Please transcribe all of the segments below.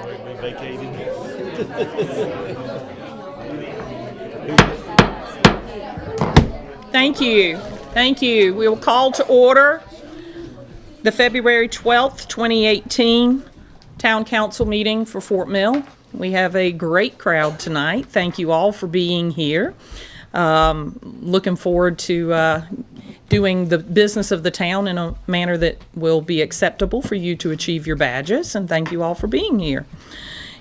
We vacated. Thank you. Thank you. We will call to order the February 12th, 2018 Town Council meeting for Fort Mill. We have a great crowd tonight. Thank you all for being here. Looking forward to doing the business of the town in a manner that will be acceptable for you to achieve your badges, and thank you all for being here.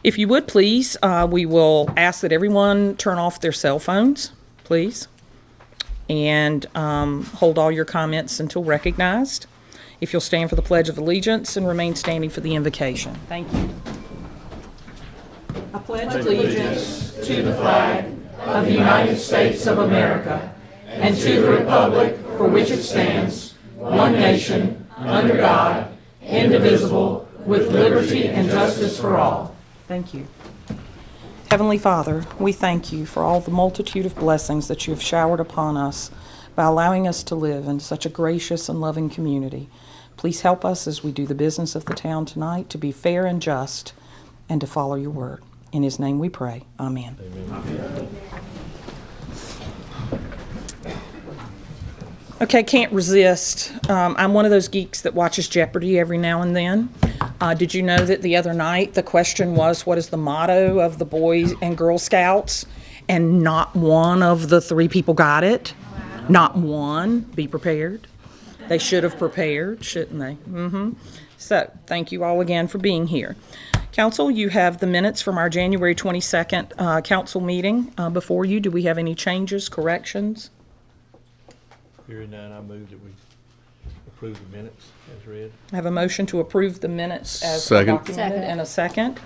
If you would please, we will ask that everyone turn off their cell phones, please, and hold all your comments until recognized. If you'll stand for the Pledge of Allegiance and remain standing for the invocation. Thank you. I pledge allegiance to the flag of the United States of America and to the republic for which it stands, one nation, under God, indivisible, with liberty and justice for all. Thank you. Heavenly Father, we thank you for all the multitude of blessings that you have showered upon us by allowing us to live in such a gracious and loving community. Please help us as we do the business of the town tonight to be fair and just and to follow your word. In his name we pray. Amen. Amen. Okay, can't resist. I'm one of those geeks that watches Jeopardy every now and then. Did you know that the other night the question was, what is the motto of the Boys and Girl Scouts? And not one of the three people got it. Wow. Not one. Be prepared. They should have prepared, shouldn't they? So, thank you all again for being here. Council, you have the minutes from our January 22nd council meeting before you. Do we have any changes, corrections? Hearing none, I move that we approve the minutes as read. I have a motion to approve the minutes as Second. documented and a second.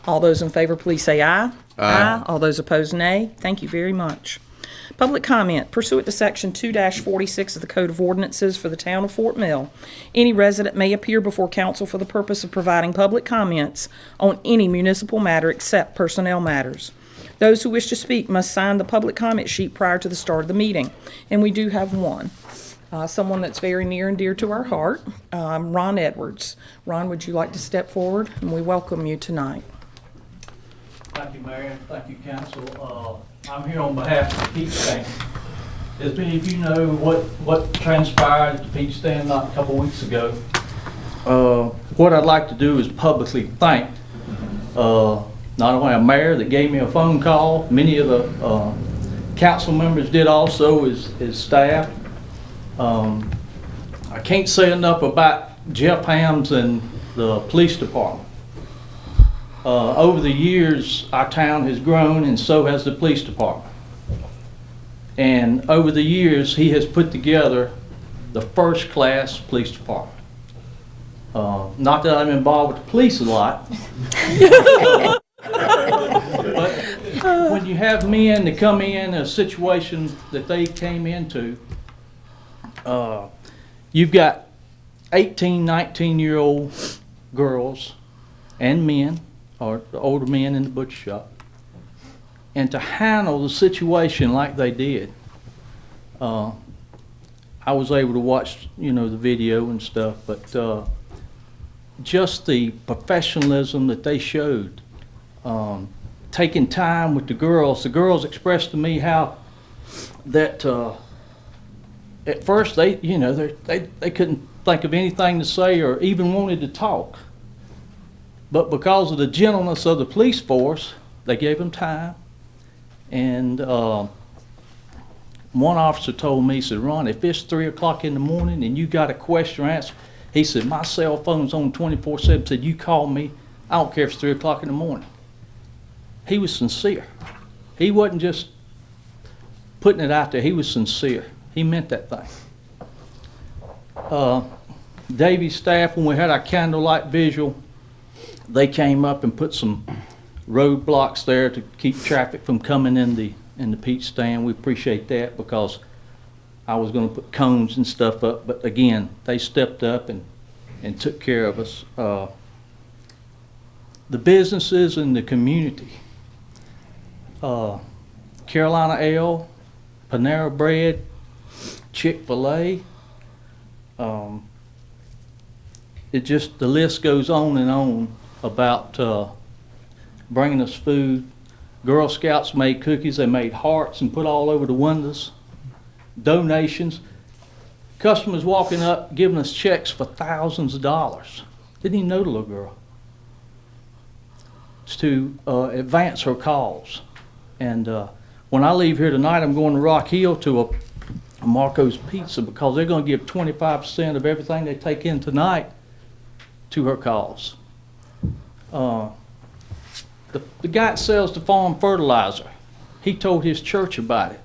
All those in favor, please say aye. Aye. All those opposed, nay. Thank you very much. Public comment. Pursuant to Section 2-46 of the Code of Ordinances for the Town of Fort Mill, any resident may appear before council for the purpose of providing public comments on any municipal matter except personnel matters. Those who wish to speak must sign the public comment sheet prior to the start of the meeting, and we do have one. Someone that's very near and dear to our heart, Ron Edwards. Ron, would you like to step forward? And we welcome you tonight. Thank you, Mayor. Thank you, Council. I'm here on behalf of the Peach Stand. As many of you know what transpired at the Peach Stand not a couple weeks ago, what I'd like to do is publicly thank not only a mayor that gave me a phone call, many of the council members did also, his staff. I can't say enough about Jeff Hams and the police department. Over the years, our town has grown, and so has the police department. And over the years, he has put together the first-class police department. Not that I'm involved with the police a lot, but when you have men that come in a situation that they came into, you've got 18, 19-year-old girls and men, or the older men in the butcher shop, and to handle the situation like they did. I was able to watch, the video and stuff, but just the professionalism that they showed, taking time with the girls expressed to me how that at first they couldn't think of anything to say or even wanted to talk. But because of the gentleness of the police force, they gave them time. And one officer told me, he said, Ron, if it's 3 o'clock in the morning and you got a question or answer, he said, my cell phone's on 24/7. Said, you call me. I don't care if it's 3 o'clock in the morning. He was sincere. He wasn't just putting it out there. He was sincere. He meant that thing. Davy's staff, when we had our candlelight visual, they came up and put some roadblocks there to keep traffic from coming in the Peach Stand. We appreciate that, because I was going to put cones and stuff up, but again, they stepped up and took care of us. The businesses in the community, Carolina Ale, Panera Bread, Chick-fil-A, the list goes on and on about bringing us food. Girl Scouts made cookies. They made hearts and put all over the windows. Donations. Customers walking up, giving us checks for thousands of dollars. Didn't even know the little girl. It's to advance her cause. And when I leave here tonight, I'm going to Rock Hill to a Marco's Pizza because they're going to give 25% of everything they take in tonight to her cause. The guy that sells the farm fertilizer, he told his church about it.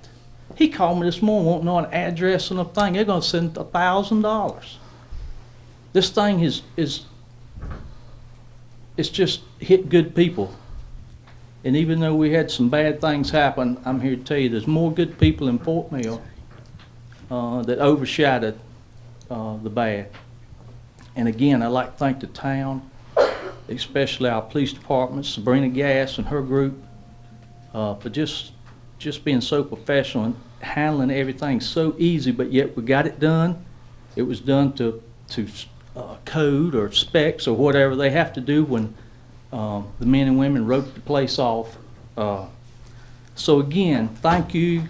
He called me this morning, wanting to know an address and a thing. They're going to send $1,000. This thing it's just hit good people. And even though we had some bad things happen, I'm here to tell you there's more good people in Fort Mill that overshadowed the bad. And again, I'd like to thank the town, especially our police department, Sabrina Gass and her group, for just being so professional and handling everything so easy, but yet we got it done. It was done to code or specs or whatever they have to do when the men and women wrote the place off. So again, thank you.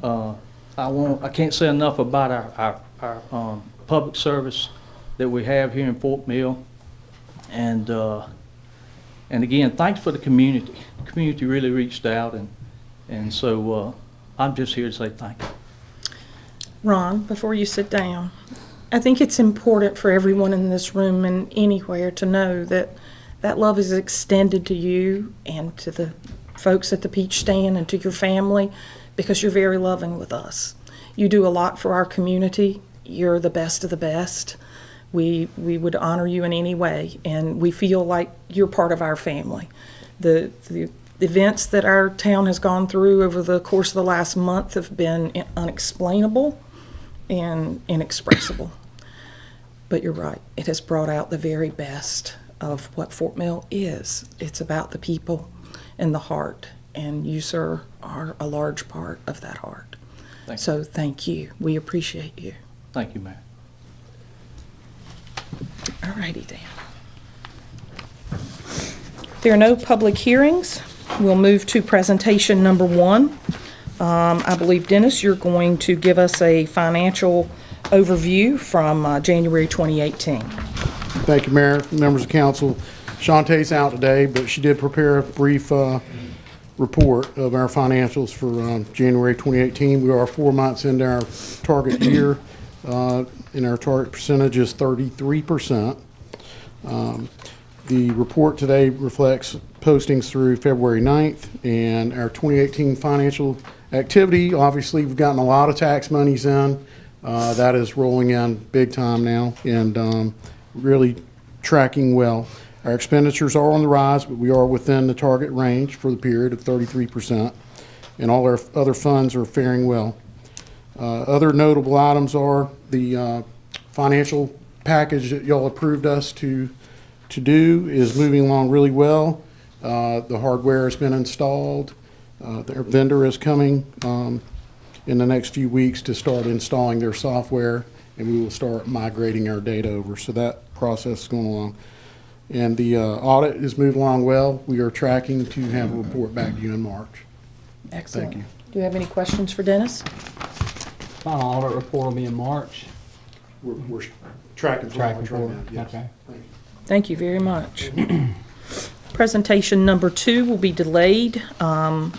I can't say enough about our public service that we have here in Fort Mill. And again, thanks for the community. The community really reached out, and so I'm just here to say thank you. Ron, before you sit down, I think it's important for everyone in this room and anywhere to know that that love is extended to you and to the folks at the Peach Stand and to your family because you're very loving with us. You do a lot for our community. You're the best of the best. We would honor you in any way, and we feel like you're part of our family. The events that our town has gone through over the course of the last month have been unexplainable and inexpressible. But you're right, it has brought out the very best of what Fort Mill is. It's about the people and the heart, and you, sir, are a large part of that heart. So thank you. We appreciate you. Thank you, Mayor. All righty, Dan. There are no public hearings. We'll move to presentation number 1. I believe, Dennis, you're going to give us a financial overview from January 2018. Thank you, Mayor, members of council. Shantae's out today, but she did prepare a brief report of our financials for January 2018. We are 4 months into our target year, and our target percentage is 33%. The report today reflects postings through February 9th, and our 2018 financial activity. Obviously, we've gotten a lot of tax monies in. That is rolling in big time now, and really tracking well. Our expenditures are on the rise, but we are within the target range for the period of 33%, and all our other funds are faring well. Other notable items are the financial package that y'all approved us to do is moving along really well. The hardware has been installed. Their vendor is coming in the next few weeks to start installing their software, and we will start migrating our data over. So that process is going along. And the audit is moving along well. We are tracking to have a report back to you in March. Excellent. Thank you. Do you have any questions for Dennis? Final audit report will be in March. We're tracking Tracking right now. forward. Yes. Okay. Thank you. Thank you very much. Presentation number 2 will be delayed.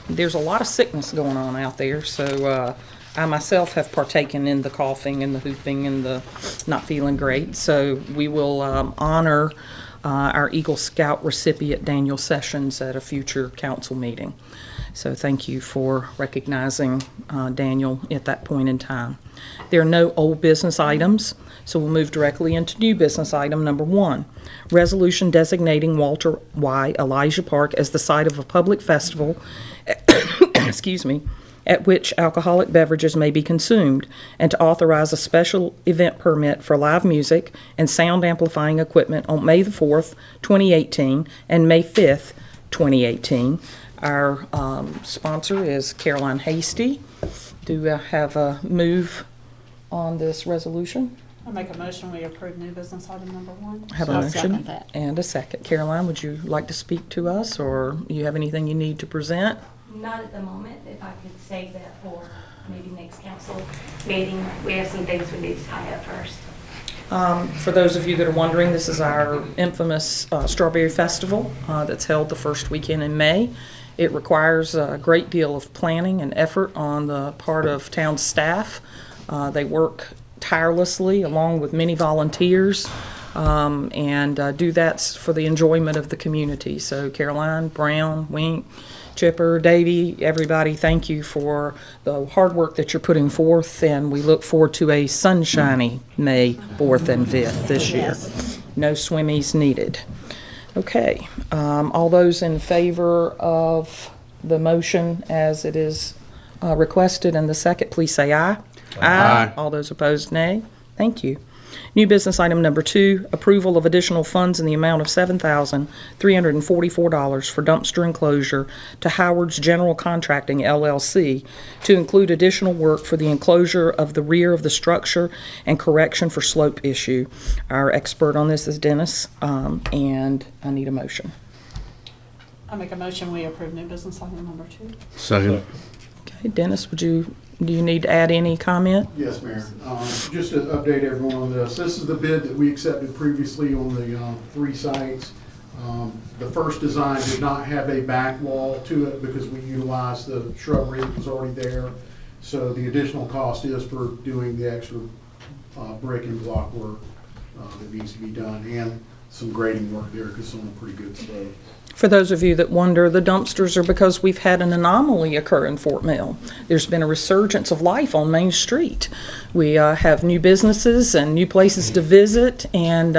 There's a lot of sickness going on out there, so I myself have partaken in the coughing and the whooping and the not feeling great. So we will honor our Eagle Scout recipient Daniel Sessions at a future council meeting. So thank you for recognizing Daniel at that point in time. There are no old business items, so we'll move directly into new business item number 1. Resolution designating Walter Y. Elijah Park as the site of a public festival, excuse me, at which alcoholic beverages may be consumed, and to authorize a special event permit for live music and sound amplifying equipment on May the 4th, 2018, and May 5th, 2018. Our sponsor is Caroline Hasty. Do I have a move on this resolution? I make a motion, we approve new business item number 1. I have a I'll motion second that. and a second. Caroline, would you like to speak to us, or you have anything you need to present? Not at the moment. If I could save that for maybe next council meeting. We have some things we need to tie up first. For those of you that are wondering, this is our infamous Strawberry Festival that's held the first weekend in May. It requires a great deal of planning and effort on the part of town staff. They work tirelessly along with many volunteers and do that for the enjoyment of the community. So Caroline, Brown, Wink, Chipper, Davy, everybody, thank you for the hard work that you're putting forth, and we look forward to a sunshiny May 4th and 5th this year. No swimmies needed. Okay, all those in favor of the motion as it is requested and the second, please say aye. Aye. All those opposed, nay. Thank you. New business item number 2, approval of additional funds in the amount of $7,344 for dumpster enclosure to Howard's General Contracting, LLC, to include additional work for the enclosure of the rear of the structure and correction for slope issue. Our expert on this is Dennis, and I need a motion. I make a motion, we approve new business item number 2. Second. Okay, Dennis, do you need to add any comment? Yes, Mayor. Just to update everyone on this, this is the bid that we accepted previously on the 3 sites. The first design did not have a back wall to it because we utilized the shrubbery that was already there. So the additional cost is for doing the extra brick and block work that needs to be done, and some grading work there because some are pretty good slope. For those of you that wonder, the dumpsters are because we've had an anomaly occur in Fort Mill. There's been a resurgence of life on Main Street. We have new businesses and new places to visit, and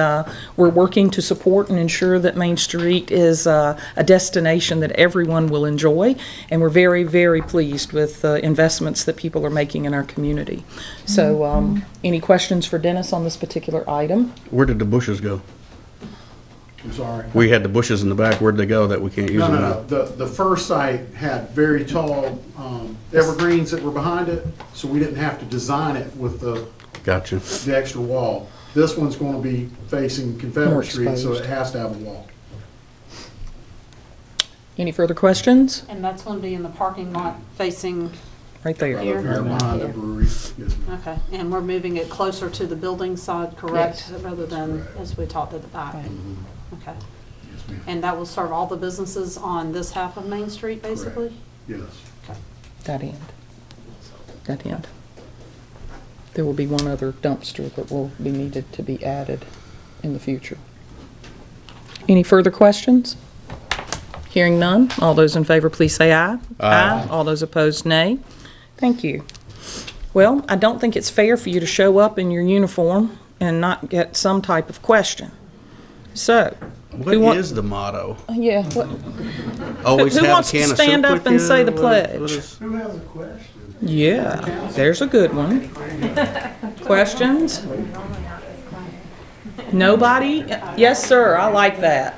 we're working to support and ensure that Main Street is a destination that everyone will enjoy, and we're very, very pleased with the investments that people are making in our community. So any questions for Dennis on this particular item? Where did the bushes go? I'm sorry. We had the bushes in the back. Where'd they go that we can't use No, them no, now? no. The first site had very tall evergreens that were behind it, so we didn't have to design it with the Gotcha. extra wall. This one's going to be facing More Confederate Street, so exposed. it has to have a wall. Any further questions? And that's going to be in the parking lot facing, Right there. Right over here behind the brewery. Yes, ma'am. okay, and we're moving it closer to the building side, correct? Rather than, as we talked at the back. Okay. Yes, ma'am. And that will serve all the businesses on this half of Main Street, basically? Yes. That end. That end. There will be one other dumpster that will be needed to be added in the future. Any further questions? Hearing none, all those in favor, please say aye. Aye. All those opposed, nay. Thank you. Well, I don't think it's fair for you to show up in your uniform and not get some type of question. So, What is the motto? yeah, Always who have wants a can to of stand soup up with and you? say the What pledge? is- Who has a question? Yeah, there's a good one. Questions? Nobody? Yes, sir, I like that.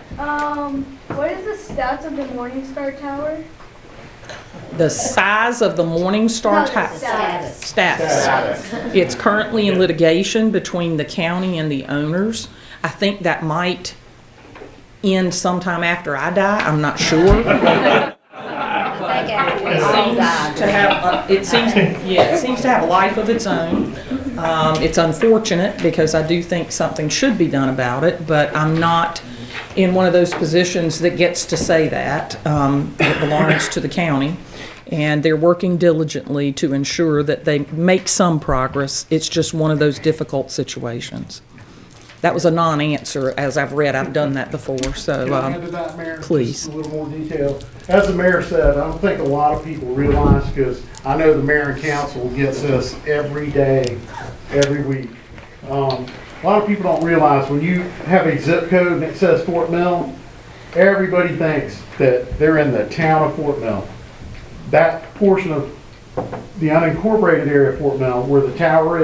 What is the stats of the Morningstar Tower? The size of the Morningstar No, Tower. status. Stats. It's currently in litigation between the county and the owners. I think that might end sometime after I die, I'm not sure. It seems to have a life of its own. It's unfortunate because I do think something should be done about it, but I'm not in one of those positions that gets to say that. It belongs to the county, and they're working diligently to ensure that they make some progress. It's just one of those difficult situations. That was a non-answer. As I've read, I've done that before, so Can I add to that, Mayor? please. Just a little more detail. As the mayor said, I don't think a lot of people realize, because I know the mayor and council gets this every day, every week. A lot of people don't realize when you have a zip code and it says Fort Mill, everybody thinks that they're in the town of Fort Mill. That portion of the unincorporated area of Fort Mill, where the tower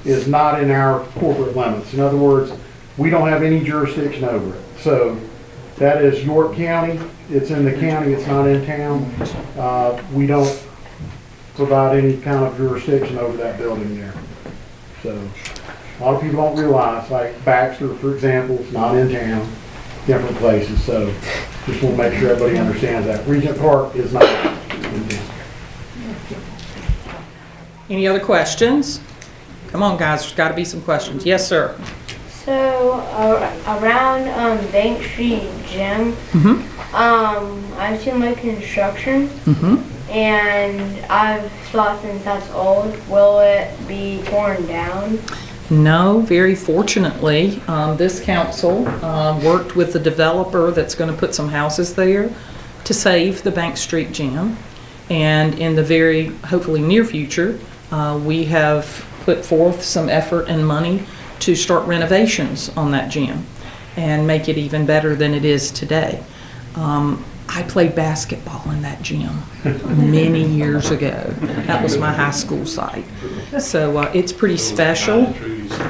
is not in our corporate limits. In other words, we don't have any jurisdiction over it. So that is York County. It's in the county, it's not in town. We don't provide any kind of jurisdiction over that building there. So A lot of people don't realize, like Baxter, for example, is not in town, different places, so just want to make sure everybody understands that. Regent Park is not in town. Any other questions? Come on, guys, there's got to be some questions. Yes, sir. So around Bank Street Gym, I've seen like construction, and I've thought since that's old, will it be torn down? No, very fortunately, this council worked with the developer that's going to put some houses there to save the Bank Street Gym. And in the very, hopefully near future, we have put forth some effort and money to start renovations on that gym and make it even better than it is today. I played basketball in that gym many years ago. That was my high school site. So it's pretty special.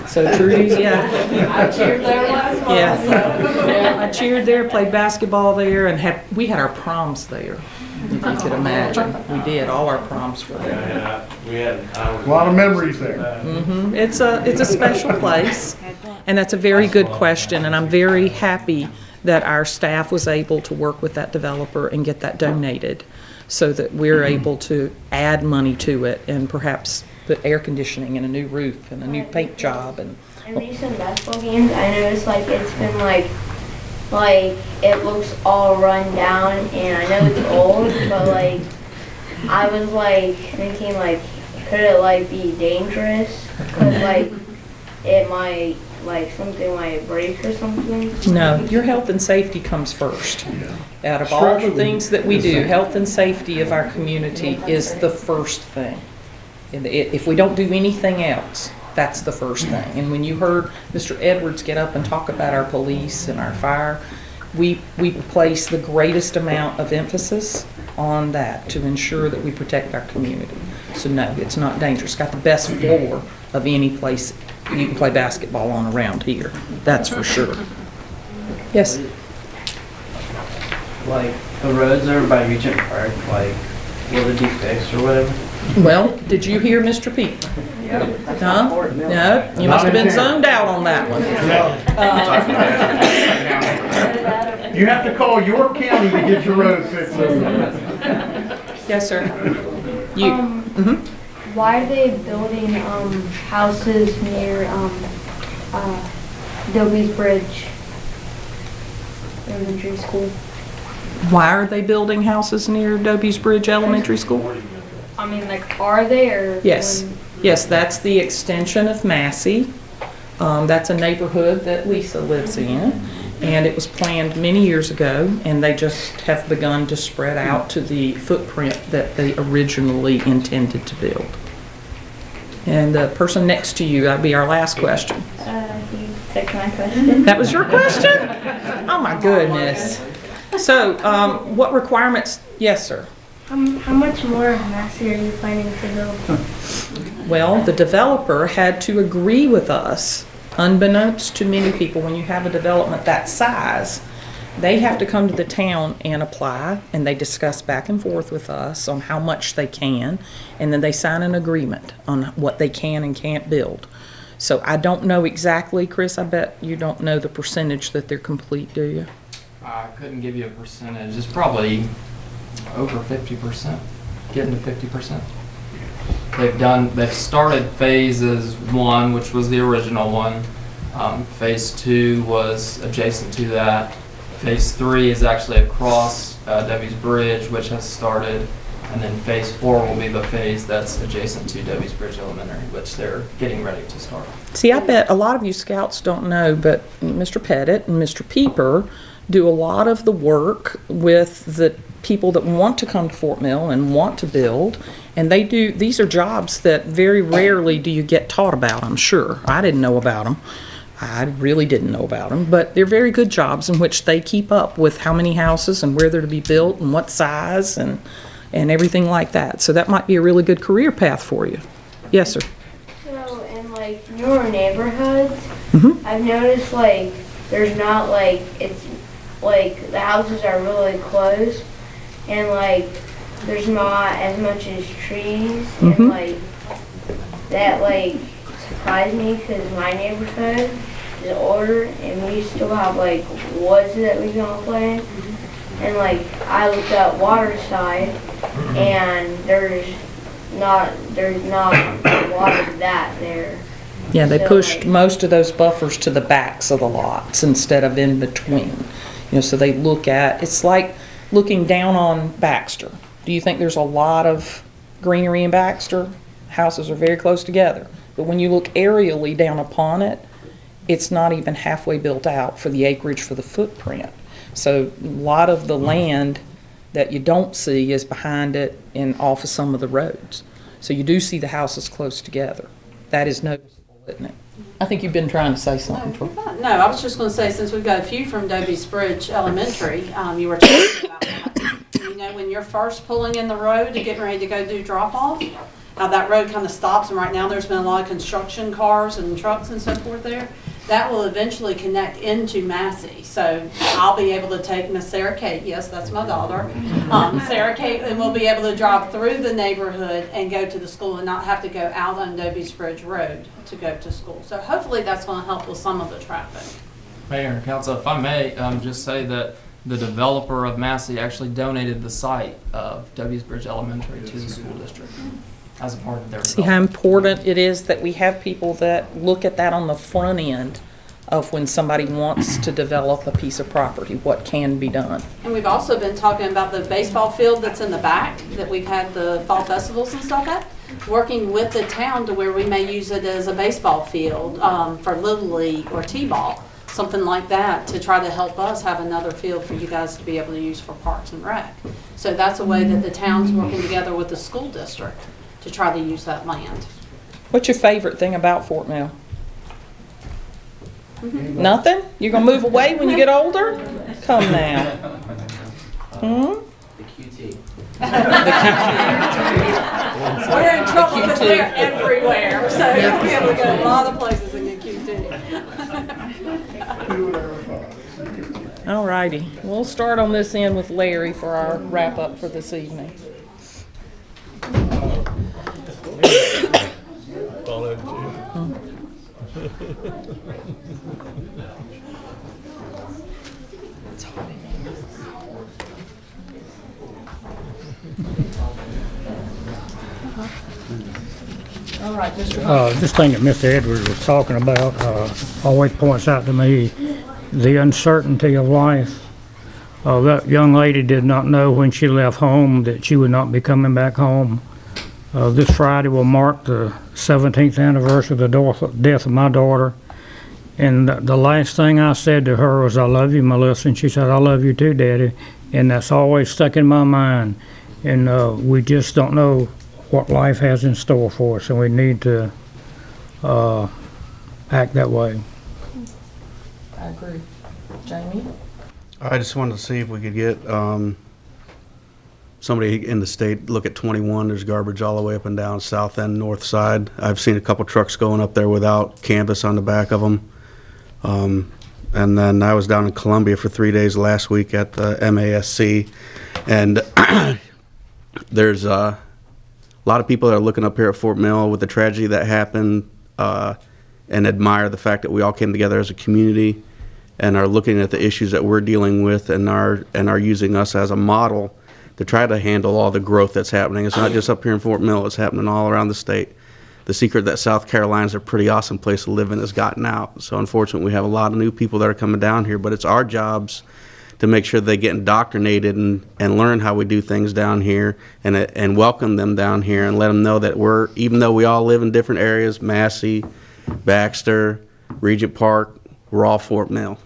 So Trudy's, yeah. I cheered there last month. Yeah. I cheered there, played basketball there, and we had our proms there, if you could imagine. We did, all our proms were there. A lot of memories there. It's a special place, and that's a very good question, and I'm very happy that our staff was able to work with that developer and get that donated so that we're able to add money to it and perhaps put air conditioning and a new roof and a new paint job. And In recent basketball games, I noticed like it's been like it looks all run down, and I know it's old, but like I was like thinking like could it like be dangerous? Cause like it might like something might break or something. no, your health and safety comes first. Out of all the things that we do, health and safety of our community is the first thing. And if we don't do anything else, that's the first thing. And when you heard Mr. Edwards get up and talk about our police and our fire, we place the greatest amount of emphasis on that to ensure that we protect our community. So no, it's not dangerous. Got the best floor of any place you can play basketball on around here. That's for sure. Yes? Like the roads over by Regent Park, like will it be fixed or whatever? Well, did you hear Mr. Pete? Huh? No? You must have been zoned out on that one. You have to call York County to get your roads fixed. Yes, sir. You? Why are they building houses near Dobie's Bridge Elementary School? Why are they building houses near Dobie's Bridge Elementary School? I mean, like, are they or? Yes. Yes, that's the extension of Massey. That's a neighborhood that Lisa lives in. And it was planned many years ago, and they just have begun to spread out to the footprint that they originally intended to build. And the person next to you, that'd be our last question. You took my question. That was your question? Oh, my goodness. So, what requirements? Yes, sir. How much more of Massey are you planning to build? Well, the developer had to agree with us, unbeknownst to many people, when you have a development that size, they have to come to the town and apply, and they discuss back and forth with us on how much they can, and then they sign an agreement on what they can and can't build. So I don't know exactly, Chris, I bet you don't know the percentage that they're complete, do you? I couldn't give you a percentage. It's probably over 50%, getting to 50%. They've started phases 1, which was the original one. Phase 2 was adjacent to that. Phase 3 is actually across Debbie's Bridge, which has started. And then phase 4 will be the phase that's adjacent to Debbie's Bridge Elementary, which they're getting ready to start. See, I bet a lot of you scouts don't know, but Mr. Pettit and Mr. Pieper do a lot of the work with the people that want to come to Fort Mill and want to build. And they do, these are jobs that very rarely do you get taught about, I'm sure. I didn't know about them. I really didn't know about them, but they're very good jobs in which they keep up with how many houses and where they're to be built and what size and everything like that. So that might be a really good career path for you. Yes, sir. So in like newer neighborhoods, I've noticed like there's not like, it's like the houses are really close and like there's not as much as trees and like that, like surprised me because my neighborhood is older and we still have like woods that we can all play in. And like I looked at Waterside and there's not a lot of that there. Yeah, they So, pushed like, most of those buffers to the backs of the lots instead of in between. You know, so they look at, it's like looking down on Baxter. Do you think there's a lot of greenery in Baxter? Houses are very close together. But when you look aerially down upon it, it's not even halfway built out for the acreage for the footprint. So a lot of the land that you don't see is behind it and off of some of the roads. So you do see the houses close together. That is noticeable, isn't it? I think you've been trying to say something, Troy. No, I was just going to say, since we've got a few from Doby's Bridge Elementary, you were talking about that. You know, when you're first pulling in the road and getting ready to go do drop-off, how that road kind of stops, and right now there's been a lot of construction cars and trucks and so forth there. That will eventually connect into Massey. So I'll be able to take Miss Sarah Kate, yes, that's my daughter, Sarah Kate, and we'll be able to drive through the neighborhood and go to the school and not have to go out on Doby's Bridge Road to go to school. So hopefully that's going to help with some of the traffic. Mayor and council, if I may, just say that the developer of Massey actually donated the site of W's Bridge Elementary to the school district as a part of their See how important it is that we have people that look at that on the front end of when somebody wants to develop a piece of property, what can be done. And we've also been talking about the baseball field that's in the back that we've had the fall festivals and stuff at, working with the town to where we may use it as a baseball field for Little League or T-ball, something like that, to try to help us have another field for you guys to be able to use for Parks and Rec. So that's a way that the town's working together with the school district to try to use that land. What's your favorite thing about Fort Mill? Nothing? You're gonna move away when you get older? Come now. Hmm? We're in trouble because they're everywhere, so you'll be able to go a lot of places and get QT. All righty. We'll start on this end with Larry for our wrap-up for this evening. Follow you. All right, Mr. This thing that Mr. Edwards was talking about always points out to me the uncertainty of life. That young lady did not know when she left home that she would not be coming back home. This Friday will mark the 17th anniversary of the death of my daughter. And the last thing I said to her was, "I love you, Melissa." And she said, "I love you too, Daddy." And that's always stuck in my mind. And we just don't know what life has in store for us, and we need to act that way. I agree. Jamie? I just wanted to see if we could get somebody in the state look at 21. There's garbage all the way up and down south end, north side. I've seen a couple trucks going up there without canvas on the back of them. And then I was down in Columbia for 3 days last week at the MASC, and there's a lot of people that are looking up here at Fort Mill with the tragedy that happened and admire the fact that we all came together as a community and are looking at the issues that we're dealing with and are using us as a model to try to handle all the growth that's happening. It's not just up here in Fort Mill, it's happening all around the state. The secret that South Carolina's a pretty awesome place to live in has gotten out. So unfortunately, we have a lot of new people that are coming down here, but it's our jobs to make sure they get indoctrinated and learn how we do things down here and welcome them down here and let them know that even though we all live in different areas, Massey, Baxter, Regent Park, we're all Fort Mill.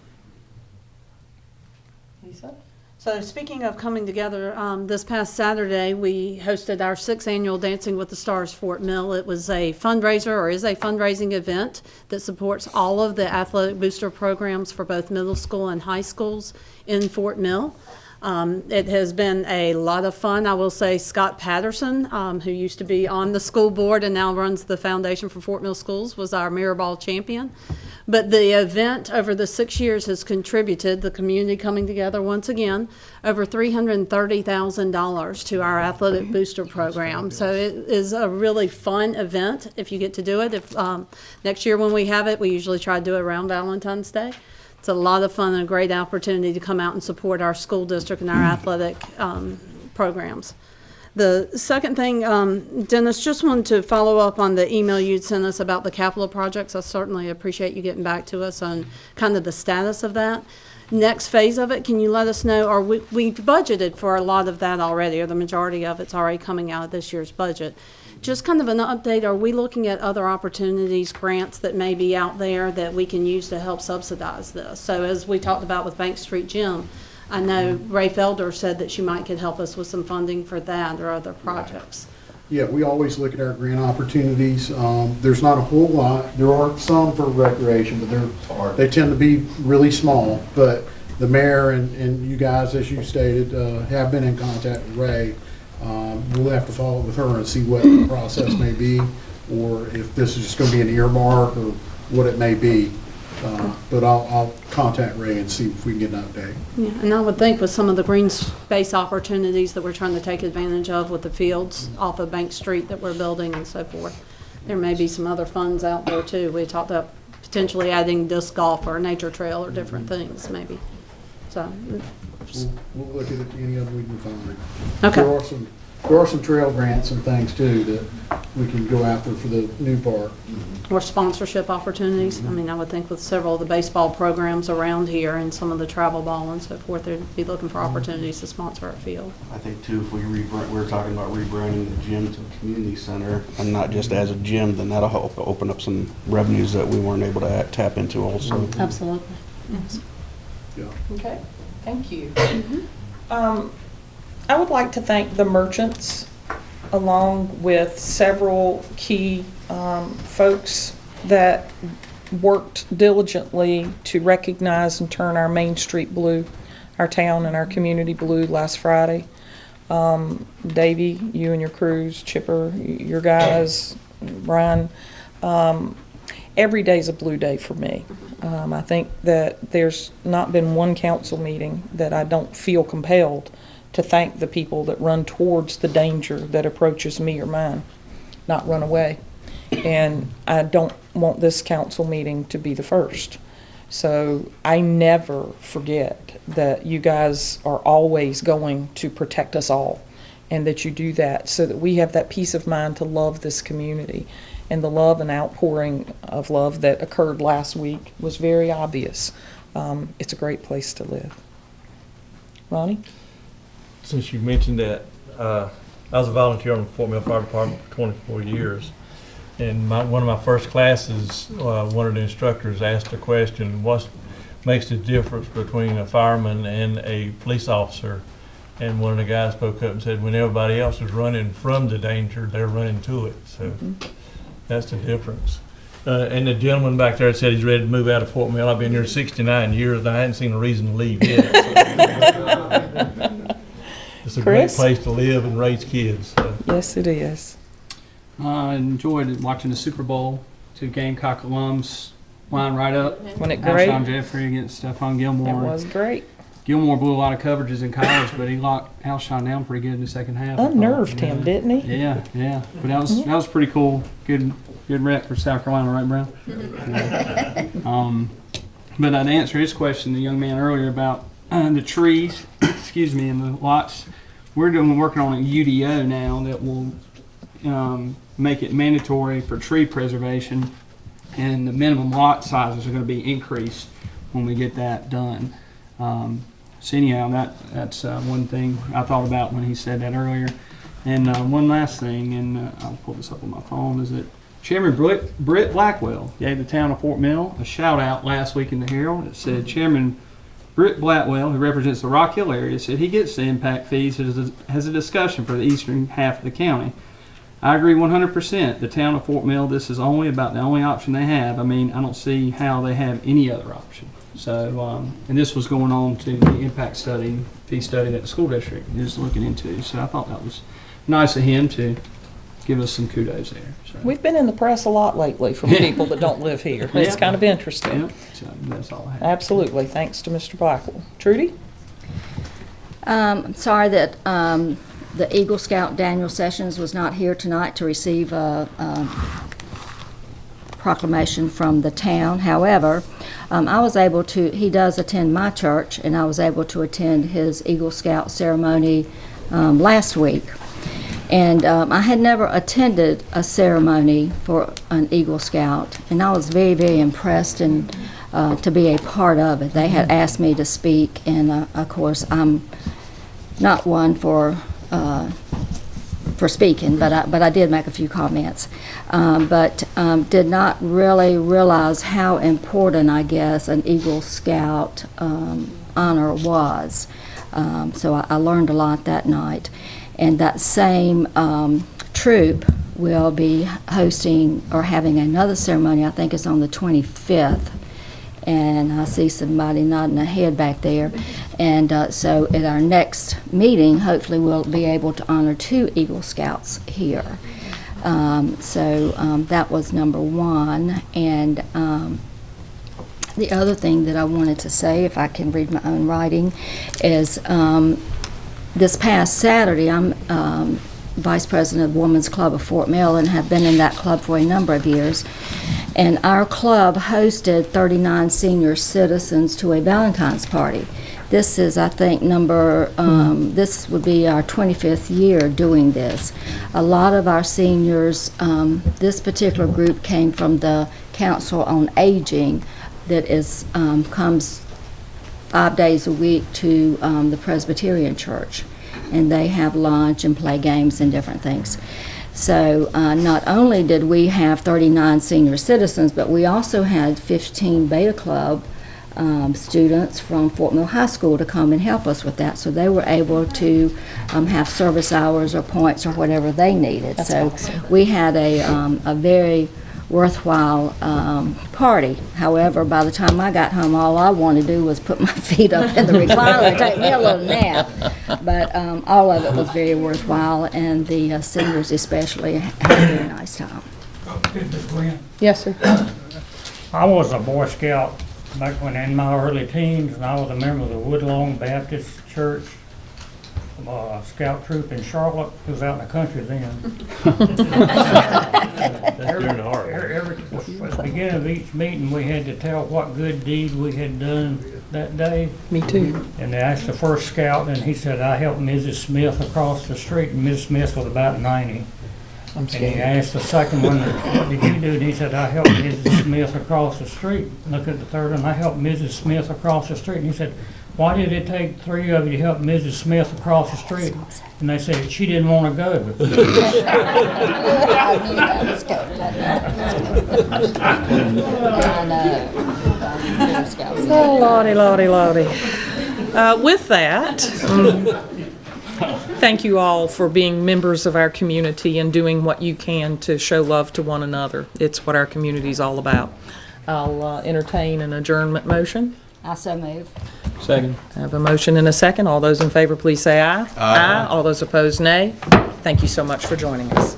So speaking of coming together, this past Saturday, we hosted our 6th annual Dancing with the Stars Fort Mill. It was a fundraiser, or is a fundraising event that supports all of the athletic booster programs for both middle school and high schools in Fort Mill. It has been a lot of fun. I will say Scott Patterson, who used to be on the school board and now runs the Foundation for Fort Mill Schools, was our Mirror Ball champion. But the event over the 6 years has contributed, the community coming together once again, over $330,000 to our athletic booster program. So it is a really fun event if you get to do it. If next year when we have it, we usually try to do it around Valentine's Day. It's a lot of fun and a great opportunity to come out and support our school district and our athletic programs. The second thing, Dennis, just wanted to follow up on the email you'd sent us about the capital projects. I certainly appreciate you getting back to us on kind of the status of that. Next phase of it, can you let us know, we've budgeted for a lot of that already, or the majority of it's already coming out of this year's budget. Just kind of an update, are we looking at other opportunities, grants that may be out there that we can use to help subsidize this? So as we talked about with Bank Street Gym, I know Ray Felder said that she might could help us with some funding for that or other projects. Yeah, we always look at our grant opportunities. There's not a whole lot. There are some for recreation, but they tend to be really small. But the mayor and you guys, as you stated, have been in contact with Ray. We'll have to follow up with her and see what the process may be, or if this is just going to be an earmark or what it may be. But I'll contact Ray and see if we can get an update. Yeah, and I would think with some of the green space opportunities that we're trying to take advantage of with the fields off of Bank Street that we're building and so forth, there may be some other funds out there too. We talked about potentially adding disc golf or a nature trail or different things maybe. So We'll look at any of them we can find. Okay. There are some trail grants and things too that we can go after for the new park. or sponsorship opportunities. I mean, I would think with several of the baseball programs around here and some of the travel ball and so forth, they'd be looking for opportunities to sponsor our field. I think too, if we're talking about rebranding the gym to a community center and not just as a gym, then that'll help open up some revenues that we weren't able to tap into also. Absolutely. Yes. Yeah. Okay, thank you. I would like to thank the merchants along with several key folks that worked diligently to recognize and turn our Main Street blue, our town and our community blue last Friday. Davey, you and your crews, Chipper, your guys, Brian, every day's a blue day for me. I think that there's not been one council meeting that I don't feel compelled to thank the people that run towards the danger that approaches me or mine, not run away. And I don't want this council meeting to be the first. So I never forget that you guys are always going to protect us all, and that you do that so that we have that peace of mind to love this community. And the love and outpouring of love that occurred last week was very obvious. It's a great place to live. Ronnie? Since you mentioned that, I was a volunteer on the Fort Mill Fire Department for 24 years. And one of my first classes, one of the instructors asked a question, what makes the difference between a fireman and a police officer? And one of the guys spoke up and said, when everybody else is running from the danger, they're running to it. So that's the difference. And the gentleman back there said he's ready to move out of Fort Mill. I've been here 69 years and I hadn't seen a reason to leave yet. It's a Chris? great place to live and raise kids. So. Yes, it is. I enjoyed watching the Super Bowl. Two Gamecock alums line right up. Wasn't it great? Alshon Jeffrey against Stephon It Gilmore. was great. Gilmore blew a lot of coverages in college, but he locked Alshon down pretty good in the second half. I thought. Unnerved him, didn't he? Yeah, yeah. But that was pretty cool. Good rep for South Carolina, right, Brown? Yeah. But to answer his question, the young man earlier about the trees, excuse me, and the lots, we're working on a UDO now that will make it mandatory for tree preservation, and the minimum lot sizes are going to be increased when we get that done. So anyhow, that's one thing I thought about when he said that earlier. And one last thing, and I'll pull this up on my phone, is that Chairman Britt Blackwell gave the town of Fort Mill a shout out last week in the Herald. It said Chairman Britt Blackwell, who represents the Rock Hill area, said he gets the impact fees as a discussion for the eastern half of the county. I agree 100%. The town of Fort Mill, this is only about the only option they have. I mean, I don't see how they have any other option. So, and this was going on to the impact study, fee study that the school district is looking into. So I thought that was nice of him to give us some kudos there. So, We've been in the press a lot lately from people that don't live here. It's Yeah. kind of interesting. yeah, so that's all I have. Absolutely. Thanks to Mr. Blackwell. Trudy? I'm sorry that the Eagle Scout Daniel Sessions was not here tonight to receive a proclamation from the town. However, I was able to, he does attend my church, and I was able to attend his Eagle Scout ceremony last week. And I had never attended a ceremony for an Eagle Scout, and I was very, very impressed and to be a part of it. They had asked me to speak, and of course, I'm not one for speaking, but I did make a few comments, but did not really realize how important, I guess, an Eagle Scout honor was. So I learned a lot that night. And that same troop will be hosting or having another ceremony, I think it's on the 25th. And I see somebody nodding their head back there. And so at our next meeting, hopefully we'll be able to honor 2 Eagle Scouts here. That was number one. And the other thing that I wanted to say, if I can read my own writing, is this past Saturday, I'm Vice President of the Women's Club of Fort Mill and have been in that club for a number of years. And our club hosted 39 senior citizens to a Valentine's party. This is, I think, this would be our 25th year doing this. A lot of our seniors, this particular group came from the Council on Aging that is comes 5 days a week to the Presbyterian Church, and they have lunch and play games and different things. So not only did we have 39 senior citizens, but we also had 15 Beta Club students from Fort Mill High School to come and help us with that. So they were able to have service hours or points or whatever they needed. That's so awesome. We had a very worthwhile party. However, by the time I got home, all I wanted to do was put my feet up in the recliner and take me a little nap. But all of it was very worthwhile, and the seniors especially had a very nice time. Yes, sir. I was a Boy Scout back when in my early teens, and I was a member of the Woodlawn Baptist Church Scout troop in Charlotte. It was out in the country then. During the heart. At the beginning of each meeting, we had to tell what good deed we had done that day. Me too. And they asked the first scout, and he said, I helped Mrs. Smith across the street, and Mrs. Smith was about 90. I'm And he scared. asked the second one, what did you do? And he said, I helped Mrs. Smith across the street. Look at the third one, I helped Mrs. Smith across the street. And he said, why did it take 3 of you to help Mrs. Smith across the street? And they said, she didn't want to go. I knew that was coming. I know. Scouts. Oh, lordy, lordy, lordy. With that, thank you all for being members of our community and doing what you can to show love to one another. It's what our community is all about. I'll entertain an adjournment motion. I so move. Second. I have a motion and a second. All those in favor, please say aye. Aye. All those opposed, nay. Thank you so much for joining us.